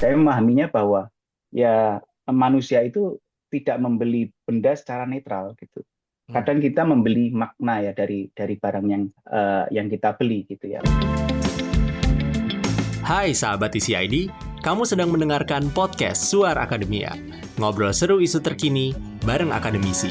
Saya memahaminya bahwa ya manusia itu tidak membeli benda secara netral gitu. Hmm. Kadang kita membeli makna ya dari barang yang kita beli gitu ya. Hai sahabat TCID, kamu sedang mendengarkan podcast Suar Akademia. Ngobrol seru isu terkini bareng akademisi.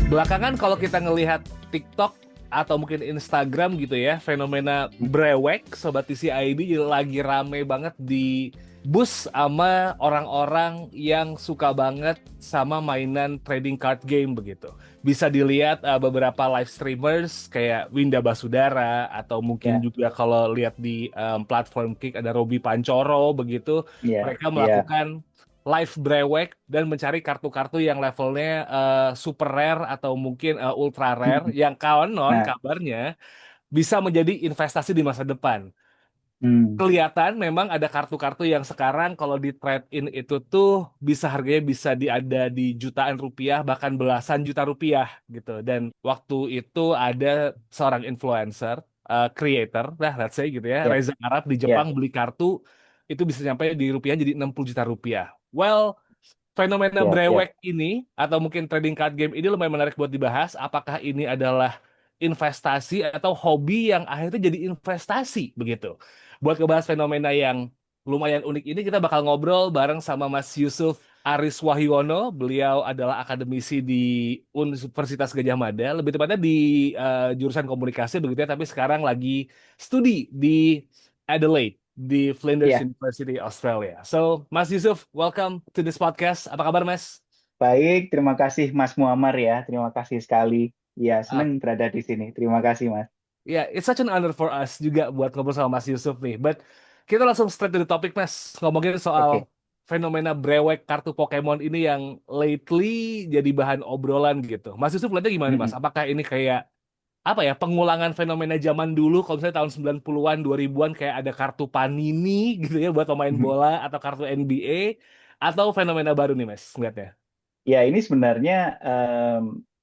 Belakangan kalau kita ngelihat TikTok atau mungkin Instagram gitu ya, fenomena brewek Sobat TCID lagi rame banget di bus sama orang-orang yang suka banget sama mainan trading card game begitu. Bisa dilihat beberapa live streamers kayak Winda Basudara atau mungkin Ya, juga kalau lihat di platform Kick ada Robi Pancoro begitu. ya, Mereka ya. melakukan live brewek dan mencari kartu-kartu yang levelnya super rare atau mungkin ultra rare yang konon Nah, kabarnya bisa menjadi investasi di masa depan. hmm, Kelihatan memang ada kartu-kartu yang sekarang kalau di trade in itu tuh bisa harganya bisa ada di jutaan rupiah bahkan belasan juta rupiah gitu. Dan waktu itu ada seorang influencer, creator, nah let's say gitu ya, ya, Reza Arab di ya, Jepang beli kartu itu bisa sampai di rupiah jadi 60 juta rupiah. Well, fenomena ya, ya. brewek ini atau mungkin trading card game ini lumayan menarik buat dibahas. Apakah ini adalah investasi atau hobi yang akhirnya jadi investasi begitu? Buat ngebahas fenomena yang lumayan unik ini kita bakal ngobrol bareng sama Mas Yusuf Aris Wahyono. Beliau adalah akademisi di Universitas Gajah Mada, lebih tepatnya di jurusan komunikasi begitu ya, tapi sekarang lagi studi di Adelaide di Flinders Ya. University, Australia. So, Mas Yusuf, welcome to this podcast. Apa kabar, Mas? Baik, terima kasih Mas Muammar ya. Terima kasih sekali. Ya, Ah, senang berada di sini. Terima kasih Mas. ya, it's such an honor for us juga buat ngobrol sama Mas Yusuf nih. But kita langsung straight to the topic, Mas. Ngomongin Oke. soal fenomena brewek kartu Pokemon ini yang lately jadi bahan obrolan gitu. Mas Yusuf lihatnya gimana nih, Mas? Mm-mm. Apakah ini kayak apa ya, pengulangan fenomena zaman dulu kalau misalnya tahun 90-an, 2000-an kayak ada kartu Panini gitu ya buat pemain bola atau kartu NBA atau fenomena baru nih, Mas, ngeliatnya? Ya, ini sebenarnya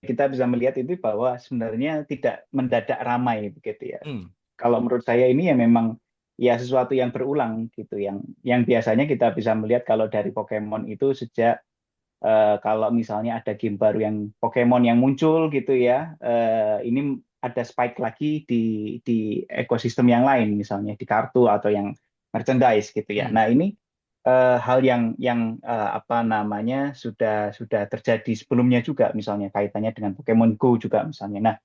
kita bisa melihat itu bahwa sebenarnya tidak mendadak ramai begitu ya. Hmm. Kalau menurut saya ini ya memang ya sesuatu yang berulang gitu, yang biasanya kita bisa melihat kalau dari Pokemon itu sejak kalau misalnya ada game baru yang Pokemon yang muncul gitu ya, ini ada spike lagi di ekosistem yang lain, misalnya di kartu atau yang merchandise gitu ya. Hmm. Nah ini hal yang apa namanya sudah terjadi sebelumnya juga, misalnya kaitannya dengan Pokemon Go juga misalnya. Nah,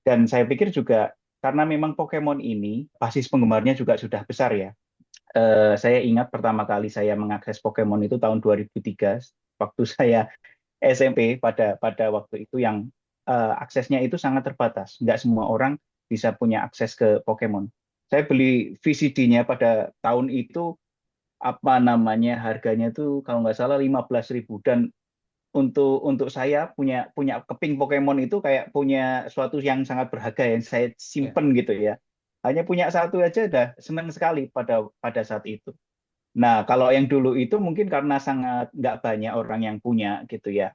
dan saya pikir juga karena memang Pokemon ini basis penggemarnya juga sudah besar ya. Saya ingat pertama kali saya mengakses Pokemon itu tahun 2003 waktu saya SMP, pada pada waktu itu yang aksesnya itu sangat terbatas. Nggak semua orang bisa punya akses ke Pokemon. Saya beli VCD-nya pada tahun itu, apa namanya, harganya tuh kalau nggak salah 15.000, dan untuk saya punya punya keping Pokemon itu kayak punya suatu yang sangat berharga yang saya Ya. simpen gitu ya. Hanya punya satu aja udah seneng sekali pada pada saat itu. Nah, kalau yang dulu itu mungkin karena sangat nggak banyak orang yang punya gitu ya.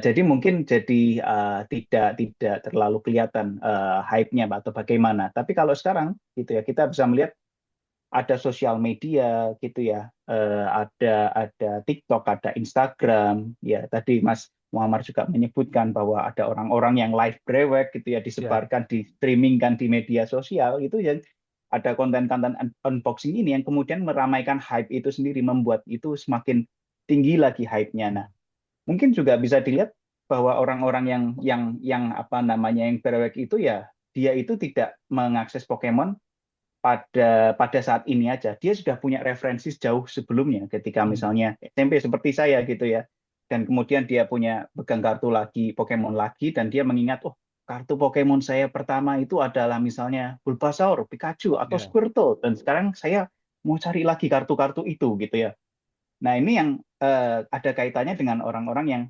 Jadi mungkin jadi tidak terlalu kelihatan hype-nya atau bagaimana. Tapi kalau sekarang gitu ya, kita bisa melihat ada sosial media gitu ya, ada TikTok, ada Instagram. Ya, tadi Mas Muhammad juga menyebutkan bahwa ada orang-orang yang live brewek gitu ya, Ya. disebarkan, di streamingkan di media sosial itu ya. Ada konten-konten unboxing ini yang kemudian meramaikan hype itu sendiri, membuat itu semakin tinggi lagi hype-nya. Nah, mungkin juga bisa dilihat bahwa orang-orang yang apa namanya yang berwek itu ya, dia itu tidak mengakses Pokemon pada saat ini aja. Dia sudah punya referensi jauh sebelumnya, ketika Hmm. misalnya SMP seperti saya gitu ya. Dan kemudian dia punya pegang kartu lagi, Pokemon lagi, dan dia mengingat, oh, kartu Pokemon saya pertama itu adalah misalnya Bulbasaur, Pikachu, atau Ya. Squirtle, dan sekarang saya mau cari lagi kartu-kartu itu gitu ya. Nah, ini yang ada kaitannya dengan orang-orang yang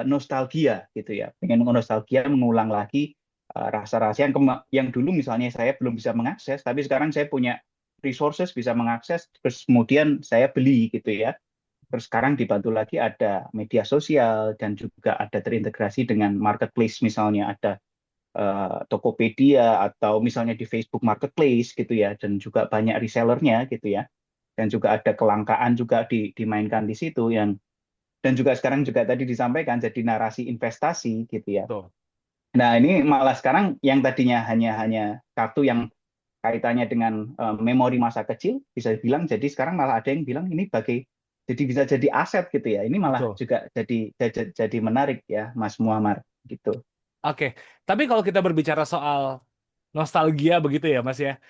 nostalgia gitu ya, pengen nostalgia, mengulang lagi rasa-rasa yang dulu misalnya saya belum bisa mengakses, tapi sekarang saya punya resources bisa mengakses, terus kemudian saya beli gitu ya. Terus sekarang dibantu lagi ada media sosial dan juga ada terintegrasi dengan marketplace, misalnya ada Tokopedia atau misalnya di Facebook Marketplace gitu ya, dan juga banyak resellernya gitu ya, dan juga ada kelangkaan juga dimainkan di situ yang dan juga sekarang juga tadi disampaikan jadi narasi investasi gitu ya. Betul. Nah ini malah sekarang yang tadinya hanya kartu yang kaitannya dengan memori masa kecil bisa dibilang jadi sekarang malah ada yang bilang ini jadi bisa jadi aset gitu ya. Ini malah Betul. juga jadi menarik ya Mas Muammar gitu. Oke, tapi kalau kita berbicara soal nostalgia begitu ya Mas ya,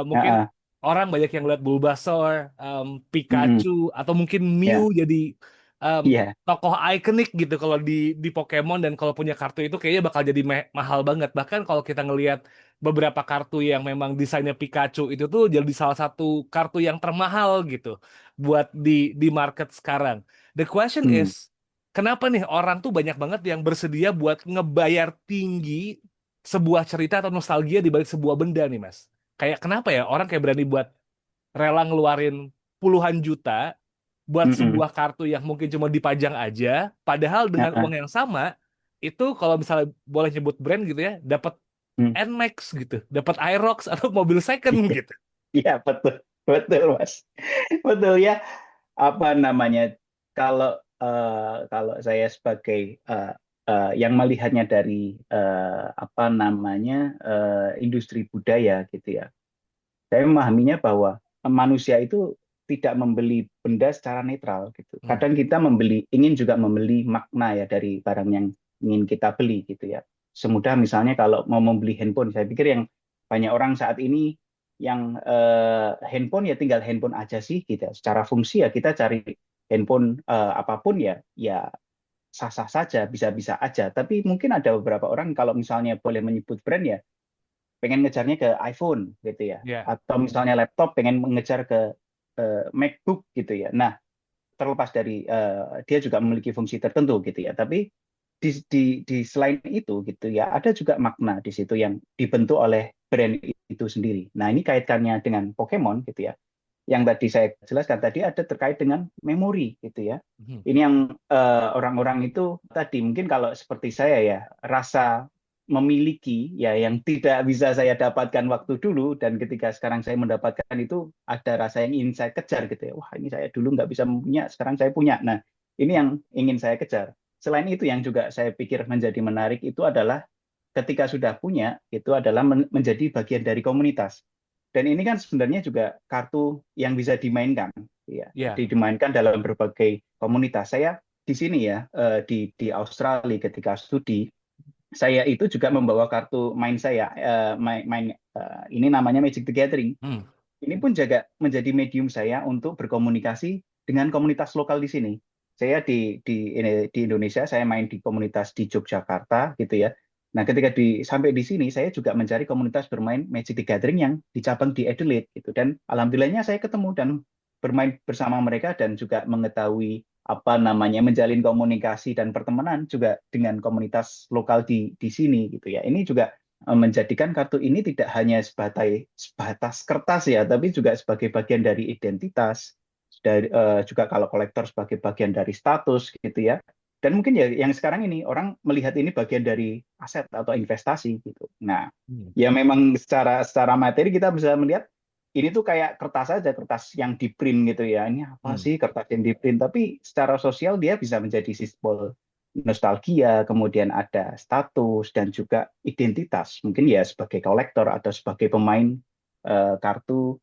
mungkin Heeh. orang banyak yang lihat Bulbasaur, Mm-mm. Pikachu, atau mungkin Mew Ya, jadi em, iya. tokoh ikonik gitu kalau di Pokemon, dan kalau punya kartu itu kayaknya bakal jadi mahal banget. Bahkan kalau kita ngelihat beberapa kartu yang memang desainnya Pikachu itu tuh jadi salah satu kartu yang termahal gitu buat di market sekarang. The question Hmm. is, kenapa nih orang tuh banyak banget yang bersedia buat ngebayar tinggi sebuah cerita atau nostalgia di balik sebuah benda nih, Mas? Kayak kenapa ya orang kayak berani buat rela ngeluarin puluhan juta buat Mm-mm. sebuah kartu yang mungkin cuma dipajang aja, padahal dengan Heeh. uang yang sama itu kalau misalnya boleh nyebut brand gitu ya, dapat Hmm. Nmax gitu, dapat Aerox atau mobil second gitu. Iya, betul, betul Mas, betul ya. Apa namanya? Kalau kalau saya sebagai yang melihatnya dari apa namanya industri budaya gitu ya, saya memahaminya bahwa manusia itu tidak membeli benda secara netral gitu. Hmm. Kadang kita ingin juga membeli makna ya dari barang yang ingin kita beli gitu ya. Semudah misalnya kalau mau membeli handphone, saya pikir yang banyak orang saat ini yang handphone ya tinggal handphone aja sih gitu. Secara fungsi ya kita cari handphone apapun ya sah-sah saja, bisa-bisa aja. Tapi mungkin ada beberapa orang kalau misalnya boleh menyebut brand ya pengen ngejarnya ke iPhone gitu ya, Ya, atau misalnya laptop pengen mengejar ke MacBook gitu ya. Nah, terlepas dari dia juga memiliki fungsi tertentu gitu ya, tapi di selain itu gitu ya, ada juga makna di situ yang dibentuk oleh brand itu sendiri. Nah, ini kaitannya dengan Pokemon gitu ya. Yang tadi saya jelaskan tadi ada terkait dengan memori gitu ya. hmm, Ini yang orang-orang itu tadi mungkin kalau seperti saya ya rasa memiliki ya yang tidak bisa saya dapatkan waktu dulu dan ketika sekarang saya mendapatkan itu ada rasa yang ingin saya kejar gitu ya. Wah ini saya dulu nggak bisa punya, sekarang saya punya. Nah ini yang ingin saya kejar. Selain itu yang juga saya pikir menjadi menarik itu adalah ketika sudah punya itu adalah menjadi bagian dari komunitas. Dan ini kan sebenarnya juga kartu yang bisa dimainkan, ya, ya, dimainkan dalam berbagai komunitas. Saya di sini ya di Australia ketika studi, saya itu juga membawa kartu main saya, ini namanya Magic the Gathering. hmm, Ini pun juga menjadi medium saya untuk berkomunikasi dengan komunitas lokal di sini. Saya di Indonesia, saya main di komunitas di Yogyakarta gitu ya. Nah, ketika sampai di sini, saya juga mencari komunitas bermain Magic the Gathering yang dicabang di Adelaide gitu. Dan alhamdulillahnya saya ketemu dan bermain bersama mereka dan juga mengetahui apa namanya menjalin komunikasi dan pertemanan juga dengan komunitas lokal di sini gitu ya. Ini juga menjadikan kartu ini tidak hanya sebatas kertas ya, tapi juga sebagai bagian dari identitas, juga kalau kolektor sebagai bagian dari status gitu ya. Dan mungkin ya yang sekarang ini orang melihat ini bagian dari aset atau investasi gitu. Nah, hmm, ya memang secara materi kita bisa melihat ini tuh kayak kertas aja, kertas yang di print gitu ya. Ini apa hmm. sih kertas yang di print? Tapi secara sosial dia bisa menjadi simbol nostalgia, kemudian ada status dan juga identitas. Mungkin ya sebagai kolektor atau sebagai pemain kartu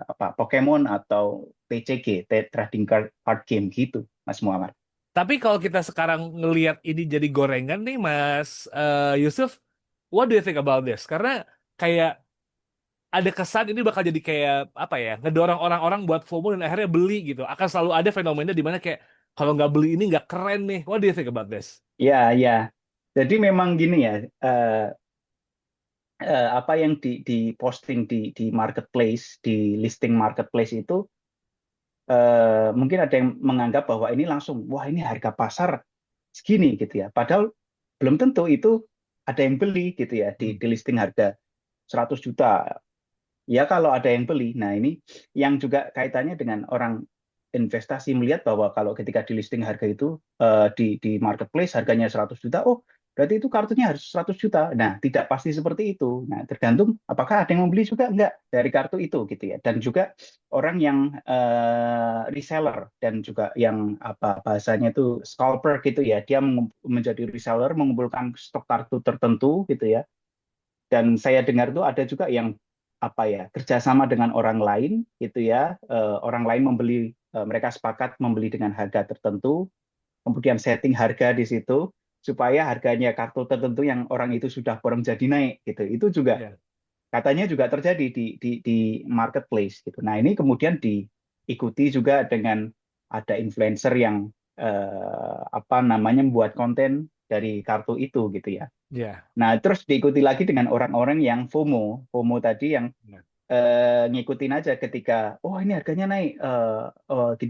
apa Pokemon atau TCG, Trading Card Game gitu, Mas Muhammad. Tapi kalau kita sekarang ngelihat ini jadi gorengan nih, Mas Yusuf, what do you think about this? Karena kayak ada kesan ini bakal jadi kayak apa ya, ngedorong orang-orang buat FOMO dan akhirnya beli gitu. Akan selalu ada fenomena di mana kayak kalau nggak beli ini nggak keren nih. What do you think about this? Ya, ya. Jadi memang gini ya, apa yang di posting di marketplace, di listing marketplace itu mungkin ada yang menganggap bahwa ini langsung, wah ini harga pasar segini gitu ya. Padahal belum tentu itu ada yang beli gitu ya Hmm. di listing harga 100 juta. Ya kalau ada yang beli. Nah ini yang juga kaitannya dengan orang investasi melihat bahwa kalau ketika di listing harga itu di marketplace harganya 100 juta, oh berarti itu kartunya harus 100 juta. Nah, tidak pasti seperti itu. Nah, tergantung apakah ada yang membeli juga enggak dari kartu itu gitu ya. Dan juga orang yang reseller dan juga yang apa bahasanya itu scalper gitu ya. Dia menjadi reseller mengumpulkan stok kartu tertentu gitu ya. Dan saya dengar tuh ada juga yang apa ya kerjasama dengan orang lain gitu ya. Orang lain membeli, mereka sepakat membeli dengan harga tertentu, kemudian setting harga di situ supaya harganya kartu tertentu yang orang itu sudah borong jadi naik gitu. Itu juga Ya. katanya juga terjadi di marketplace gitu. Nah, ini kemudian diikuti juga dengan ada influencer yang apa namanya membuat konten dari kartu itu gitu ya. Ya. Nah, terus diikuti lagi dengan orang-orang yang FOMO. FOMO tadi yang Ya. ngikutin aja ketika oh ini harganya naik,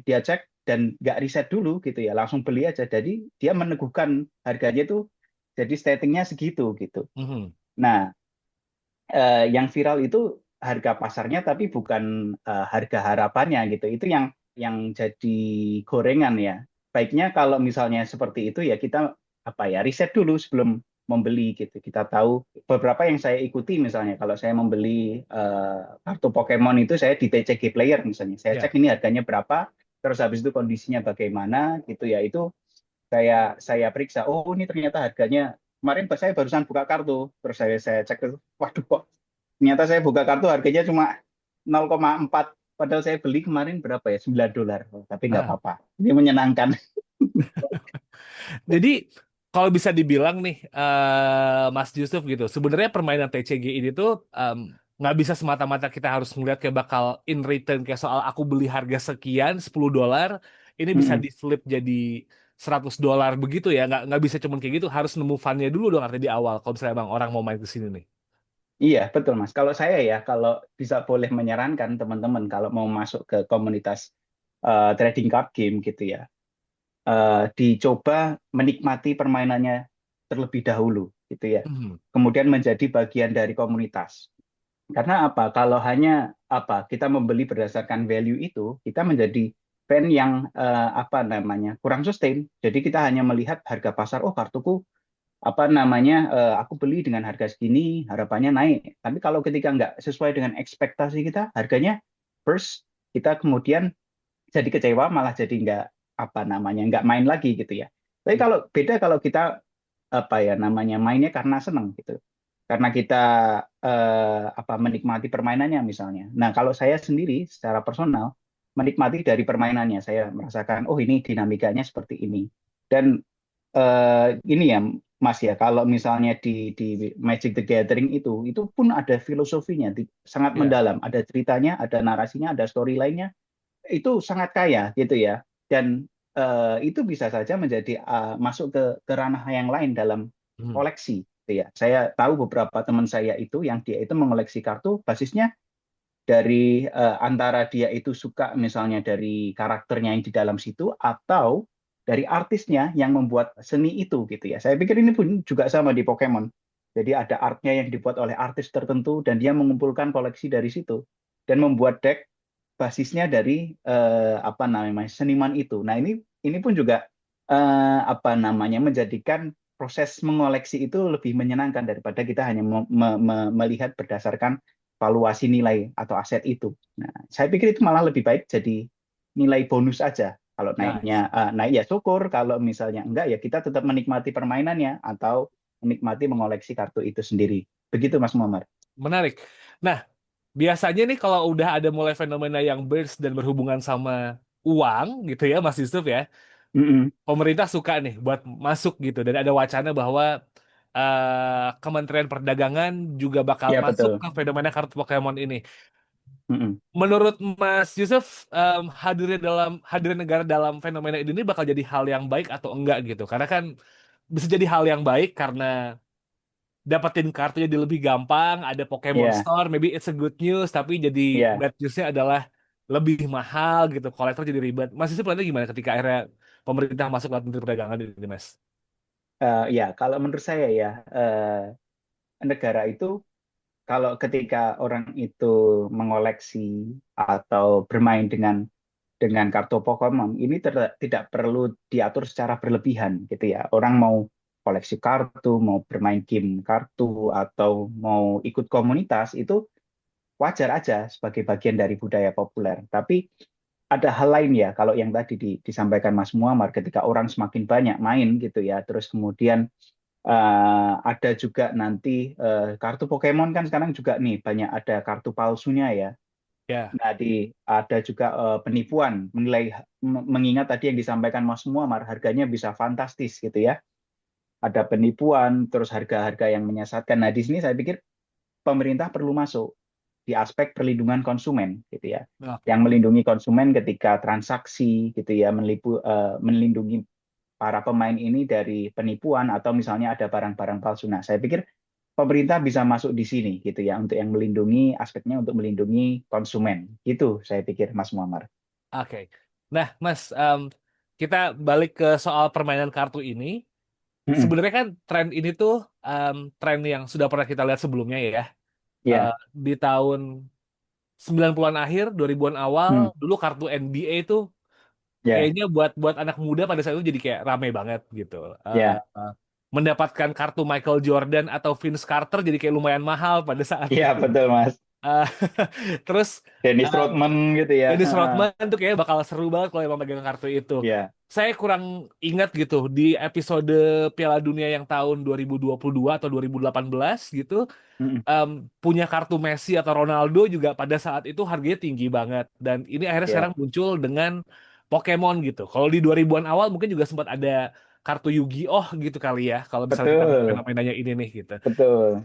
dia cek dan nggak riset dulu gitu ya, langsung beli aja. Jadi dia meneguhkan harganya itu jadi settingnya segitu gitu. Mhm. Nah, yang viral itu harga pasarnya tapi bukan harga harapannya gitu. Itu yang jadi gorengan ya. Baiknya kalau misalnya seperti itu ya kita apa ya riset dulu sebelum membeli gitu. Kita tahu beberapa yang saya ikuti misalnya kalau saya membeli kartu Pokemon itu saya di TCG Player misalnya. Saya cek Ya. ini harganya berapa, terus habis itu kondisinya bagaimana gitu ya. Itu saya periksa. Oh, ini ternyata harganya kemarin pas saya barusan buka kartu, terus saya cek, waduh kok ternyata saya buka kartu harganya cuma 0,4, padahal saya beli kemarin berapa ya, $9. Oh, tapi nggak Ah. apa-apa, ini menyenangkan. Jadi kalau bisa dibilang nih, Mas Yusuf gitu, sebenarnya permainan TCG ini tuh nggak bisa semata-mata kita harus melihat kayak bakal in return kayak soal aku beli harga sekian $10, ini bisa Mm-mm. di flip jadi $100 begitu ya, nggak bisa cuman kayak gitu, harus nemu funnya dulu dong artinya di awal kalau misalnya emang orang mau main ke sini nih. Iya, betul Mas. Kalau saya ya, kalau bisa boleh menyarankan teman-teman kalau mau masuk ke komunitas trading card game gitu ya, dicoba menikmati permainannya terlebih dahulu gitu ya. Mhm. Kemudian menjadi bagian dari komunitas. Karena apa? Kalau hanya apa kita membeli berdasarkan value itu, kita menjadi fan yang apa namanya kurang sustain. Jadi kita hanya melihat harga pasar. Oh, kartuku apa namanya aku beli dengan harga segini, harapannya naik. Tapi kalau ketika nggak sesuai dengan ekspektasi kita, harganya burst, kita kemudian jadi kecewa, malah jadi nggak apa namanya nggak main lagi gitu ya. Tapi Iya. kalau beda kalau kita apa ya namanya mainnya karena senang gitu, karena kita apa menikmati permainannya misalnya. Nah, kalau saya sendiri secara personal menikmati dari permainannya, saya merasakan oh ini dinamikanya seperti ini. Dan ini ya Mas ya, kalau misalnya di Magic the Gathering itu pun ada filosofinya, sangat Iya. mendalam, ada ceritanya, ada narasinya, ada storyline-nya, itu sangat kaya gitu ya. Dan itu bisa saja menjadi masuk ke ranah yang lain dalam Mhm. koleksi gitu ya. Saya tahu beberapa teman saya itu yang dia itu mengoleksi kartu basisnya dari antara dia itu suka misalnya dari karakternya yang di dalam situ atau dari artisnya yang membuat seni itu gitu ya. Saya pikir ini pun juga sama di Pokemon. Jadi ada artnya yang dibuat oleh artis tertentu dan dia mengumpulkan koleksi dari situ dan membuat deck basisnya dari apa namanya seniman itu. Nah, ini pun juga apa namanya menjadikan proses mengoleksi itu lebih menyenangkan daripada kita hanya melihat berdasarkan valuasi nilai atau aset itu. Nah, saya pikir itu malah lebih baik jadi nilai bonus aja. Kalau Nice. naiknya naik ya syukur, kalau misalnya enggak ya kita tetap menikmati permainannya atau menikmati mengoleksi kartu itu sendiri. Begitu Mas Muhammad. Menarik. Nah, biasanya nih kalau udah ada mulai fenomena yang burst dan berhubungan sama uang gitu ya Mas Yusuf ya, Mm-mm. pemerintah suka nih buat masuk gitu dan ada wacana bahwa Kementerian Perdagangan juga bakal Ya masuk betul. ke fenomena kartu Pokemon ini. Mm-mm. Menurut Mas Yusuf, hadirnya negara dalam fenomena ini bakal jadi hal yang baik atau enggak gitu? Karena kan bisa jadi hal yang baik karena dapetin kartu jadi lebih gampang, ada Pokemon Ya, Store, maybe it's a good news, tapi jadi ya. bad newsnya adalah lebih mahal gitu, kolektor jadi ribet. Mas Yusuf lihatnya gimana ketika akhirnya pemerintah masuk lewat Menteri Perdagangan ini, Mas? Ya, kalau menurut saya ya, negara itu kalau ketika orang itu mengoleksi atau bermain dengan kartu Pokemon, ini tidak perlu diatur secara berlebihan gitu ya. Orang mau koleksi kartu, mau bermain game kartu, atau mau ikut komunitas, itu wajar aja sebagai bagian dari budaya populer. Tapi ada hal lain ya, kalau yang tadi disampaikan Mas Muammar, ketika orang semakin banyak main gitu ya, terus kemudian ada juga nanti kartu Pokemon kan sekarang juga nih banyak ada kartu palsunya ya. Ya, Nah, ada juga penipuan, mengingat tadi yang disampaikan Mas Muammar, harganya bisa fantastis gitu ya. Ada penipuan, terus harga-harga yang menyesatkan. Nah, di sini saya pikir pemerintah perlu masuk di aspek perlindungan konsumen gitu ya, yang oke. melindungi konsumen ketika transaksi gitu ya, melindungi para pemain ini dari penipuan atau misalnya ada barang-barang palsu. Nah, saya pikir pemerintah bisa masuk di sini gitu ya, untuk yang melindungi aspeknya, untuk melindungi konsumen gitu, saya pikir Mas Muammar. Oke. Nah, Mas, kita balik ke soal permainan kartu ini. Mm-mm. Sebenarnya kan tren ini tuh tren yang sudah pernah kita lihat sebelumnya ya. Eh, Ya, di tahun 90-an akhir, 2000-an awal, mm, dulu kartu NBA itu ya, kayaknya buat buat anak muda pada saat itu jadi kayak rame banget gitu. Eh, ya, eh, mendapatkan kartu Michael Jordan atau Vince Carter jadi kayak lumayan mahal pada saat ya itu. betul Mas. Eh, terus Dennis Rodman gitu ya. Dennis Rodman tuh kayaknya bakal seru banget kalau emang megang kartu itu. Ya, Saya kurang ingat gitu di episode Piala Dunia yang tahun 2022 atau 2018 gitu, mm, em, punya kartu Messi atau Ronaldo juga pada saat itu harganya tinggi banget. Dan ini akhirnya ya, sekarang muncul dengan Pokemon gitu. Kalau di 2000-an awal mungkin juga sempat ada kartu Yu-Gi-Oh gitu kali ya, kalau misalnya kita ngomong betul, fenomenanya ini nih gitu. betul.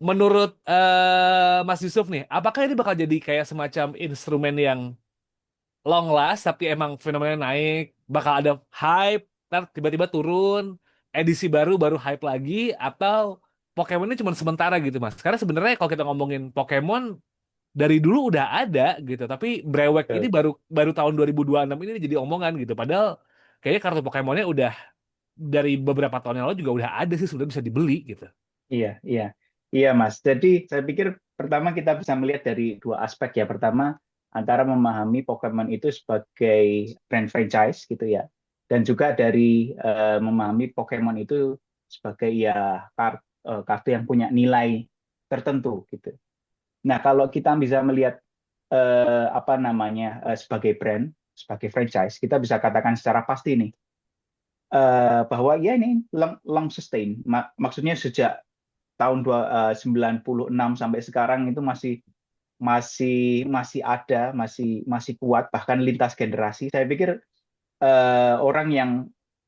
Menurut Mas Yusuf nih, apakah ini bakal jadi kayak semacam instrumen yang long last tapi emang fenomena naik, bakal ada hype, ntar tiba-tiba turun, edisi baru baru hype lagi, atau Pokemon ini cuma sementara gitu Mas? Karena sebenarnya kalau kita ngomongin Pokemon dari dulu udah ada gitu, tapi Brewek ini Betul. baru baru tahun 2026 ini jadi omongan gitu. Padahal kayaknya kartu Pokemonnya udah dari beberapa tahun yang lalu juga udah ada sih, sudah bisa dibeli gitu. Iya, iya, iya, Mas. Jadi saya pikir pertama kita bisa melihat dari dua aspek ya. Pertama, antara memahami Pokemon itu sebagai brand franchise gitu ya, dan juga dari memahami Pokemon itu sebagai ya kartu yang punya nilai tertentu gitu. Nah, kalau kita bisa melihat apa namanya sebagai brand, sebagai franchise, kita bisa katakan secara pasti nih bahwa ya ini long sustain. Maksudnya sejak tahun 96 sampai sekarang itu masih masih ada, masih kuat, bahkan lintas generasi. Saya pikir orang yang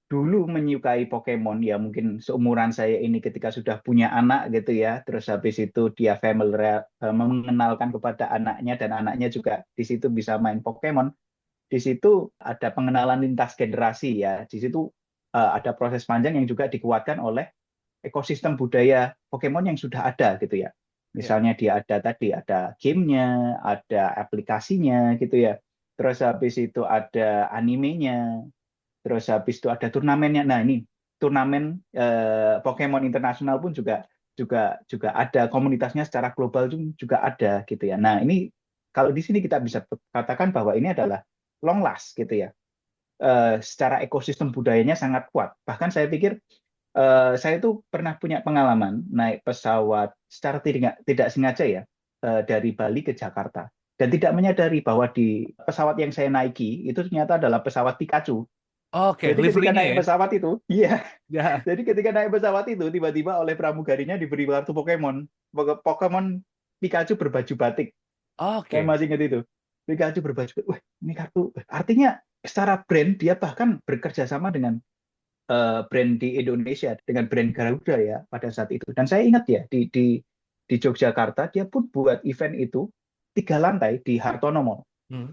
dulu menyukai Pokemon ya mungkin seumuran saya ini ketika sudah punya anak gitu ya, terus habis itu dia familiar mengenalkan kepada anaknya dan anaknya juga di situ bisa main Pokemon. Di situ ada pengenalan lintas generasi ya. Di situ ada proses panjang yang juga dikuatkan oleh ekosistem budaya Pokemon yang sudah ada gitu ya. Ya. Misalnya dia ada tadi ada gamenya, ada aplikasinya gitu ya. Terus habis itu ada animenya, terus habis itu ada turnamennya. Nah ini turnamen Pokemon internasional pun juga juga juga ada komunitasnya secara global juga ada gitu ya. Nah ini kalau di sini kita bisa katakan bahwa ini adalah long last gitu ya. Secara ekosistem budayanya sangat kuat. Bahkan saya pikir saya itu pernah punya pengalaman naik pesawat secara tidak sengaja ya dari Bali ke Jakarta dan tidak menyadari bahwa di pesawat yang saya naiki itu ternyata adalah pesawat Pikachu. Oke, Jadi ketika liverynya naik ya. pesawat itu, iya. Ya. Jadi ketika naik pesawat itu tiba-tiba oleh pramugarinya diberi kartu Pokemon. Pokemon Pikachu berbaju batik. Saya Oke. masih ingat itu. Pikachu berbaju batik. Wah, ini kartu. Artinya secara brand dia bahkan bekerja sama dengan brand di Indonesia dengan brand Garuda ya pada saat itu. Dan saya ingat ya di Yogyakarta dia pun buat event itu 3 lantai di Hartono Mall. Hmm.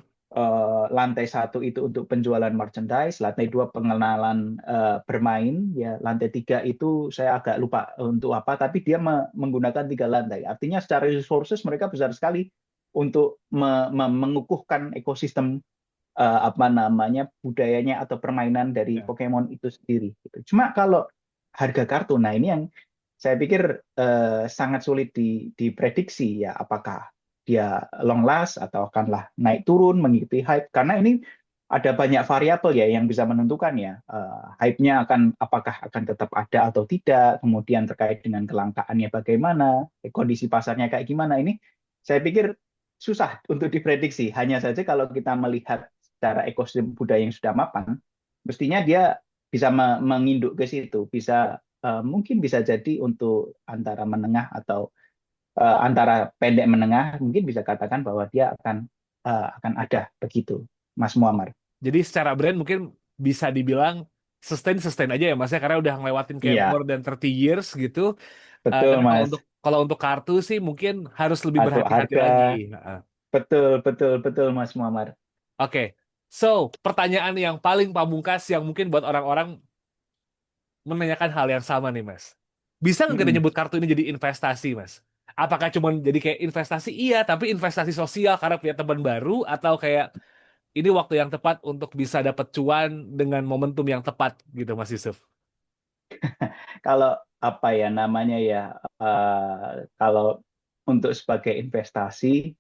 Lantai 1 itu untuk penjualan merchandise, lantai 2 pengenalan bermain, ya lantai 3 itu saya agak lupa untuk apa, tapi dia menggunakan 3 lantai. Artinya secara resources mereka besar sekali untuk mengukuhkan ekosistem apa namanya budayanya atau permainan dari Ya. Pokemon itu sendiri. Gitu. Cuma kalau harga kartu, nah ini yang saya pikir sangat sulit diprediksi ya apakah dia long last atau akanlah naik turun mengikuti hype karena ini ada banyak variabel ya yang bisa menentukan ya. Hype-nya apakah akan tetap ada atau tidak, kemudian terkait dengan kelangkaannya bagaimana, kondisi pasarnya kayak gimana. Ini saya pikir susah untuk diprediksi. Hanya saja kalau kita melihat secara ekosistem budaya yang sudah mapan, mestinya dia bisa menginduk ke situ, bisa mungkin bisa jadi untuk antara menengah atau antara pendek menengah, mungkin bisa katakan bahwa dia akan ada begitu, Mas Muammar. Jadi secara brand mungkin bisa dibilang sustain aja ya Mas ya, karena udah ngelewatin kayak Iya, more than 30 years gitu. betul, Tapi kalau Mas. untuk kartu sih mungkin harus lebih Atau berhati-hati harga, lagi. Heeh. betul, betul, betul, Mas Muammar. Oke, so pertanyaan yang paling pamungkas yang mungkin buat orang-orang menanyakan hal yang sama nih Mas. Bisa nggak kita Mm-mm. nyebut kartu ini jadi investasi Mas? Apakah cuma jadi kayak investasi? Iya, tapi investasi sosial karena punya teman baru atau kayak ini waktu yang tepat untuk bisa dapat cuan dengan momentum yang tepat gitu Mas Yusuf. Kalau apa ya namanya ya, kalau untuk sebagai investasi,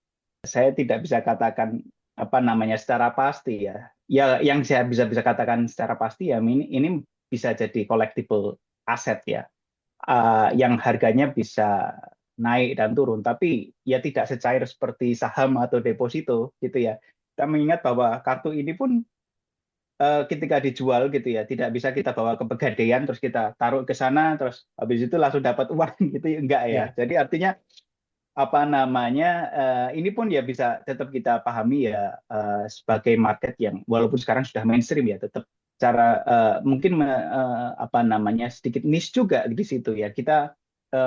saya tidak bisa katakan apa namanya secara pasti ya. Ya, yang saya bisa katakan secara pasti ya, ini bisa jadi collectible aset ya, yang harganya bisa naik dan turun, tapi ya tidak secair seperti saham atau deposito gitu ya. Kita mengingat bahwa kartu ini pun ketika dijual gitu ya, tidak bisa kita bawa ke Pegadaian terus kita taruh ke sana terus habis itu langsung dapat uang gitu ya, enggak ya. Ya. Jadi artinya apa namanya, ini pun ya bisa tetap kita pahami ya, sebagai market yang walaupun sekarang sudah mainstream ya, tetap cara mungkin apa namanya sedikit niche juga di situ ya. Kita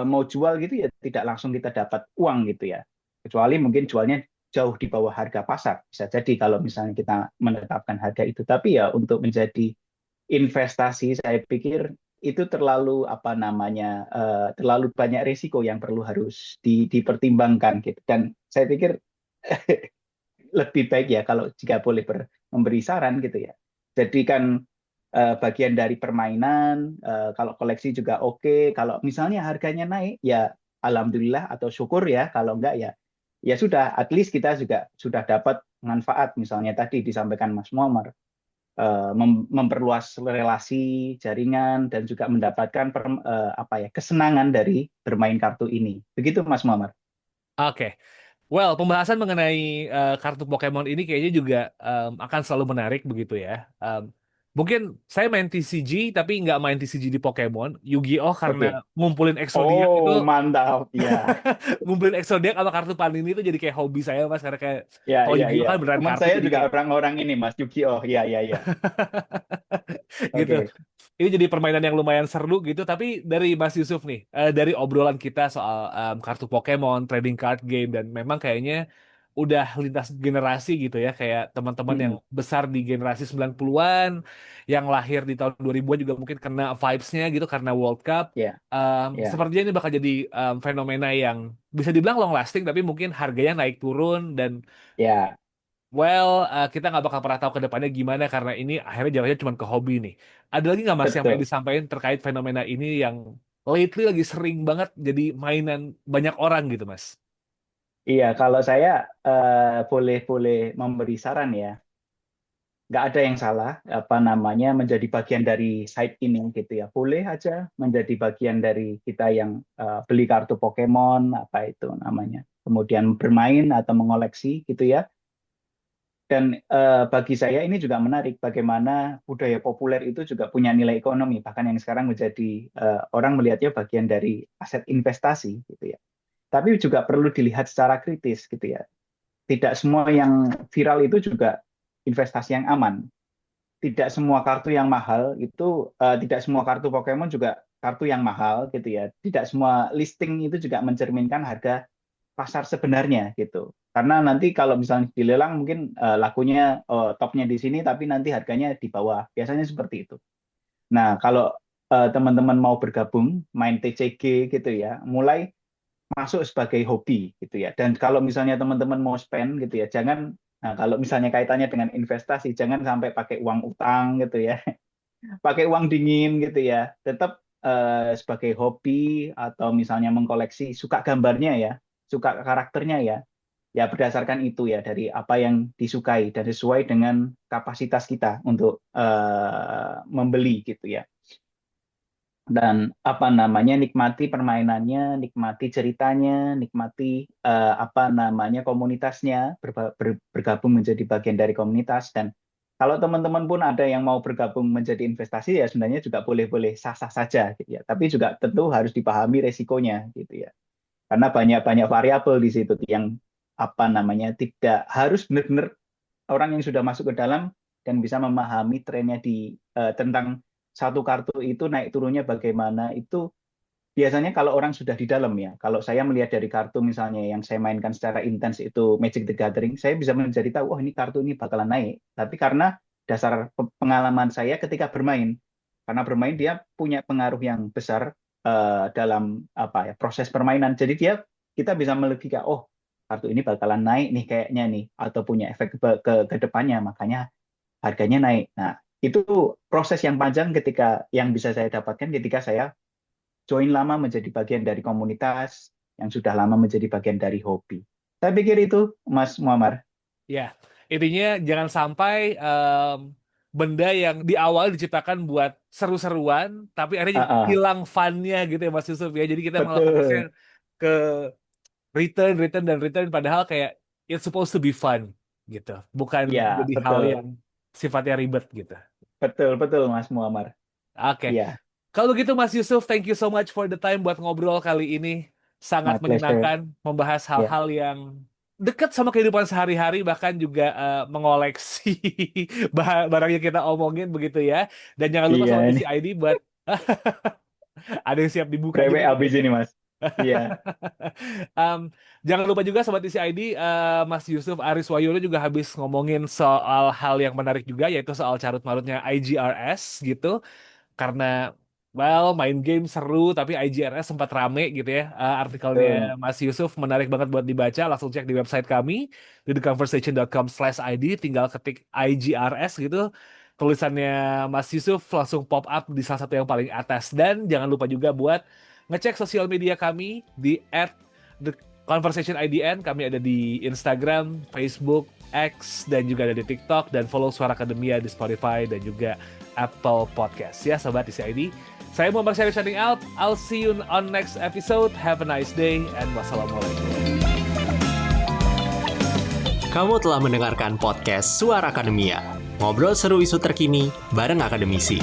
mau jual gitu ya tidak langsung kita dapat uang gitu ya. Kecuali mungkin jualnya jauh di bawah harga pasar. Bisa jadi kalau misalnya kita menetapkan harga itu. Tapi ya untuk menjadi investasi saya pikir itu terlalu apa namanya, terlalu banyak risiko yang perlu harus dipertimbangkan gitu. Dan saya pikir lebih baik ya kalau jika boleh memberi saran gitu ya. Jadikan bagian dari permainan, kalau koleksi juga oke. Kalau misalnya harganya naik ya alhamdulillah atau syukur ya. Kalau enggak ya ya sudah, at least kita juga sudah dapat manfaat. Misalnya tadi disampaikan Mas Muammar, memperluas relasi jaringan dan juga mendapatkan apa ya kesenangan dari bermain kartu ini. Begitu Mas Muammar. Oke. Well, pembahasan mengenai kartu Pokemon ini kayaknya juga akan selalu menarik begitu ya. Mungkin saya main TCG tapi nggak main TCG di Pokemon, Yu-Gi-Oh karena Oke. ngumpulin Exodiak itu, Oh, mantap. Ya, ngumpulin Exodiak sama kartu Panini itu jadi kayak hobi saya Mas, karena kayak ya, kalau ya, Yu-Gi-Oh ya. kan beneran Teman kartu saya jadi juga kayak orang-orang ini, Mas Yuki. Oh, ya, ya, ya. gitu. Oke. Ini jadi permainan yang lumayan seru gitu. Tapi dari Mas Yusuf nih, dari obrolan kita soal kartu Pokemon, trading card game, dan memang kayaknya udah lintas generasi gitu ya. Kayak teman-teman yang Mm-mm. besar di generasi 90-an, yang lahir di tahun 2000-an juga mungkin kena vibes-nya gitu karena World Cup. Ya, ya, Sepertinya ini bakal jadi fenomena yang bisa dibilang long lasting, tapi mungkin harganya naik turun dan ya, well, kita nggak bakal pernah tahu ke depannya gimana karena ini akhirnya jatuhnya cuma ke hobi nih. Ada lagi nggak Mas yang mau betul. disampaikan terkait fenomena ini yang lately lagi sering banget jadi mainan banyak orang gitu, Mas? Iya, kalau saya boleh boleh memberi saran ya. Nggak ada yang salah apa namanya menjadi bagian dari site ini gitu ya. Boleh aja menjadi bagian dari kita yang beli kartu Pokemon apa itu namanya. Kemudian bermain atau mengoleksi gitu ya. Dan bagi saya ini juga menarik bagaimana budaya populer itu juga punya nilai ekonomi, bahkan yang sekarang menjadi orang melihatnya bagian dari aset investasi gitu ya. Tapi juga perlu dilihat secara kritis gitu ya. Tidak semua yang viral itu juga investasi yang aman. Tidak semua kartu yang mahal itu, tidak semua kartu Pokemon juga kartu yang mahal gitu ya. Tidak semua listing itu juga mencerminkan harga pasar sebenarnya gitu. Karena nanti kalau misalnya dilelang mungkin lakunya topnya di sini tapi nanti harganya di bawah. Biasanya seperti itu. Nah, kalau teman-teman mau bergabung main TCG gitu ya, mulai masuk sebagai hobi gitu ya. Dan kalau misalnya teman-teman mau spend gitu ya, jangan, nah kalau misalnya kaitannya dengan investasi, jangan sampai pakai uang utang gitu ya, pakai uang dingin gitu ya. Tetap sebagai hobi atau misalnya mengkoleksi, suka gambarnya ya, suka karakternya ya, ya berdasarkan itu ya, dari apa yang disukai dan sesuai dengan kapasitas kita untuk membeli gitu ya. Dan apa namanya, nikmati permainannya, nikmati ceritanya, nikmati apa namanya, komunitasnya, bergabung menjadi bagian dari komunitas. Dan kalau teman-teman pun ada yang mau bergabung menjadi investasi, ya sebenarnya juga boleh-boleh sah-sah saja gitu ya. Tapi juga tentu harus dipahami resikonya gitu ya. Karena banyak-banyak variabel di situ yang apa namanya, tidak harus benar-benar orang yang sudah masuk ke dalam dan bisa memahami trennya tentang satu kartu itu naik turunnya bagaimana. Itu biasanya kalau orang sudah di dalam ya. Kalau saya melihat dari kartu misalnya yang saya mainkan secara intens itu Magic the Gathering, saya bisa menjadi tahu, oh ini kartu ini bakalan naik. Tapi karena dasar pengalaman saya ketika bermain, karena bermain dia punya pengaruh yang besar dalam apa ya, proses permainan. Jadi kita bisa melogika, oh kartu ini bakalan naik nih kayaknya nih, atau punya efek ke depannya, makanya harganya naik. Nah, itu proses yang panjang yang bisa saya dapatkan ketika saya join lama menjadi bagian dari komunitas, yang sudah lama menjadi bagian dari hobi. Saya pikir itu, Mas Muammar. Ya, intinya jangan sampai benda yang di awal diciptakan buat seru-seruan, tapi akhirnya hilang fun-nya gitu ya Mas Yusuf ya. Jadi kita malah fokusnya ke return, padahal kayak it's supposed to be fun gitu. Bukan Ya, jadi hal betul. yang sifatnya ribet gitu. Betul, Mas Muammar. Oke. Ya, Kalau gitu Mas Yusuf, thank you so much for the time buat ngobrol kali ini. my Sangat pleasure. menyenangkan membahas Ya, hal-hal yang dekat sama kehidupan sehari-hari, bahkan juga mengoleksi barang yang kita omongin begitu ya. Dan jangan lupa sama iya ini TCID buat ada yang siap dibuka brewek juga abis kayaknya. ini, Mas. Iya, Jangan lupa juga Sobat Isi ID, Mas Yusuf Aris Wayono juga habis ngomongin soal hal yang menarik juga, yaitu soal carut-marutnya IGRS gitu. Karena, well, main game seru, tapi IGRS sempat rame gitu ya. Artikelnya betul. Mas Yusuf menarik banget buat dibaca, langsung cek di website kami, di theconversation.com/id, tinggal ketik IGRS gitu. Tulisannya Mas Yusuf langsung pop up di salah satu yang paling atas. Dan jangan lupa juga buat ngecek sosial media kami di @theconversationidn. Kami ada di Instagram, Facebook, X, dan juga ada di TikTok. Dan follow Suara Akademia di Spotify dan juga Apple Podcast ya Sobat TCID. Saya Muhammad Syarif signing out. I'll see you on next episode. Have a nice day and wassalamualaikum. Kamu telah mendengarkan podcast Suara Akademia. Ngobrol seru isu terkini bareng akademisi.